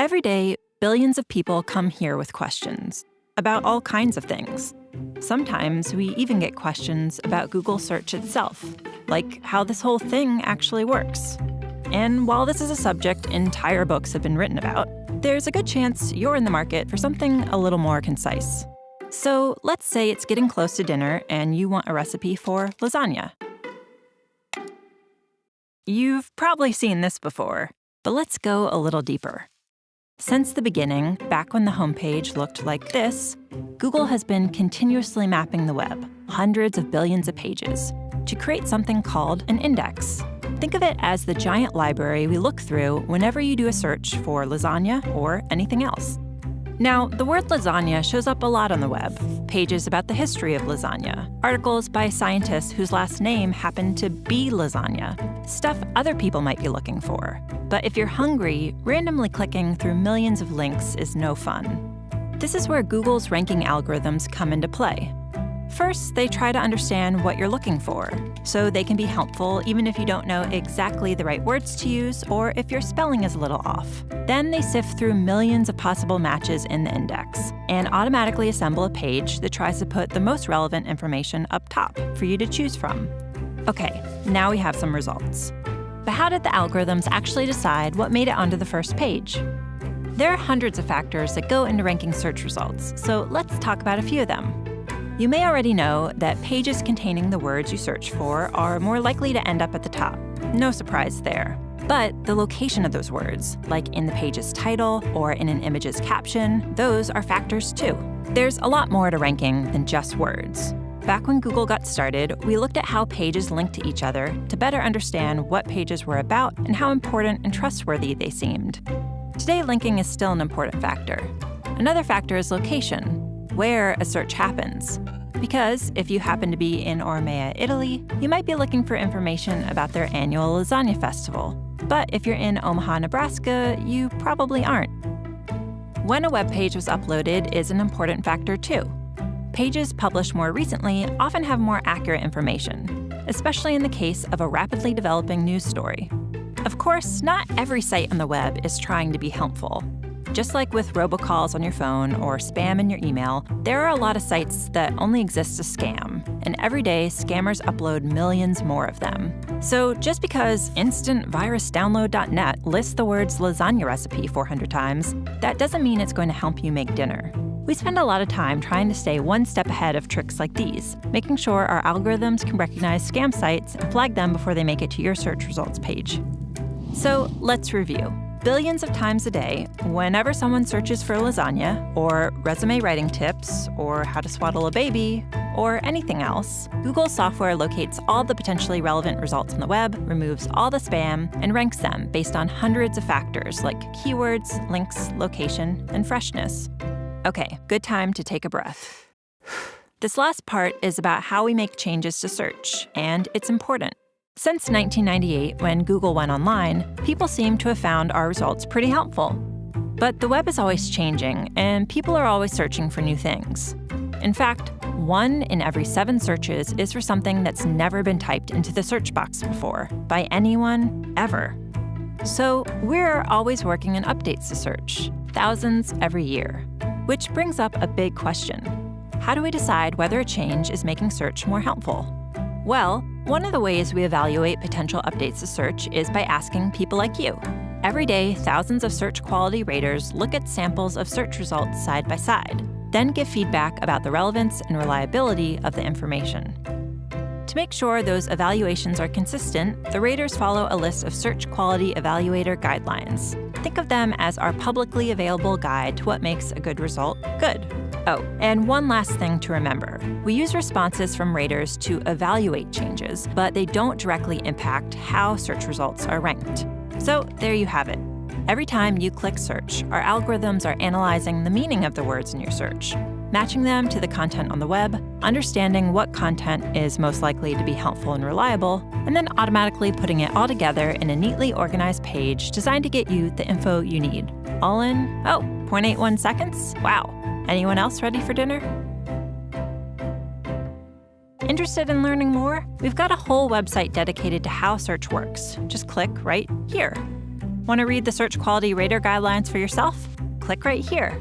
Every day, billions of people come here with questions about all kinds of things. Sometimes we even get questions about Google search itself, like how this whole thing actually works. And while this is a subject entire books have been written about, there's a good chance you're in the market for something a little more concise. So let's say it's getting close to dinner and you want a recipe for lasagna. You've probably seen this before, but let's go a little deeper. Since the beginning, back when the homepage looked like this, Google has been continuously mapping the web, hundreds of billions of pages, to create something called an index. Think of it as the giant library we look through whenever you do a search for lasagna or anything else. Now, the word lasagna shows up a lot on the web. Pages about the history of lasagna, articles by scientists whose last name happened to be lasagna, stuff other people might be looking for. But if you're hungry, randomly clicking through millions of links is no fun. This is where Google's ranking algorithms come into play. First, they try to understand what you're looking for, so they can be helpful even if you don't know exactly the right words to use or if your spelling is a little off. Then they sift through millions of possible matches in the index and automatically assemble a page that tries to put the most relevant information up top for you to choose from. Okay, now we have some results. But how did the algorithms actually decide what made it onto the first page? There are hundreds of factors that go into ranking search results, so let's talk about a few of them. You may already know that pages containing the words you search for are more likely to end up at the top. No surprise there. But the location of those words, like in the page's title or in an image's caption, those are factors too. There's a lot more to ranking than just words. Back when Google got started, we looked at how pages linked to each other to better understand what pages were about and how important and trustworthy they seemed. Today, linking is still an important factor. Another factor is location, where a search happens. Because if you happen to be in Ormea, Italy, you might be looking for information about their annual lasagna festival. But if you're in Omaha, Nebraska, you probably aren't. When a web page was uploaded is an important factor too. Pages published more recently often have more accurate information, especially in the case of a rapidly developing news story. Of course, not every site on the web is trying to be helpful. Just like with robocalls on your phone or spam in your email, there are a lot of sites that only exist to scam, and every day scammers upload millions more of them. So just because instantvirusdownload.net lists the words lasagna recipe 400 times, that doesn't mean it's going to help you make dinner. We spend a lot of time trying to stay one step ahead of tricks like these, making sure our algorithms can recognize scam sites and flag them before they make it to your search results page. So let's review. Billions of times a day, whenever someone searches for lasagna, or resume writing tips, or how to swaddle a baby, or anything else, Google's software locates all the potentially relevant results on the web, removes all the spam, and ranks them based on hundreds of factors like keywords, links, location, and freshness. Okay, good time to take a breath. This last part is about how we make changes to search, and it's important. Since 1998, when Google went online, people seem to have found our results pretty helpful. But the web is always changing, and people are always searching for new things. In fact, 1 in every 7 searches is for something that's never been typed into the search box before, by anyone, ever. So we're always working on updates to search, thousands every year. Which brings up a big question. How do we decide whether a change is making search more helpful? Well, one of the ways we evaluate potential updates to search is by asking people like you. Every day, thousands of search quality raters look at samples of search results side by side, then give feedback about the relevance and reliability of the information. To make sure those evaluations are consistent, the raters follow a list of search quality evaluator guidelines. Think of them as our publicly available guide to what makes a good result good. Oh, and one last thing to remember. We use responses from raters to evaluate changes, but they don't directly impact how search results are ranked. So there you have it. Every time you click search, our algorithms are analyzing the meaning of the words in your search, matching them to the content on the web, understanding what content is most likely to be helpful and reliable, and then automatically putting it all together in a neatly organized page designed to get you the info you need. All in, 0.81 seconds? Wow. Anyone else ready for dinner? Interested in learning more? We've got a whole website dedicated to how search works. Just click right here. Want to read the search quality rater guidelines for yourself? Click right here.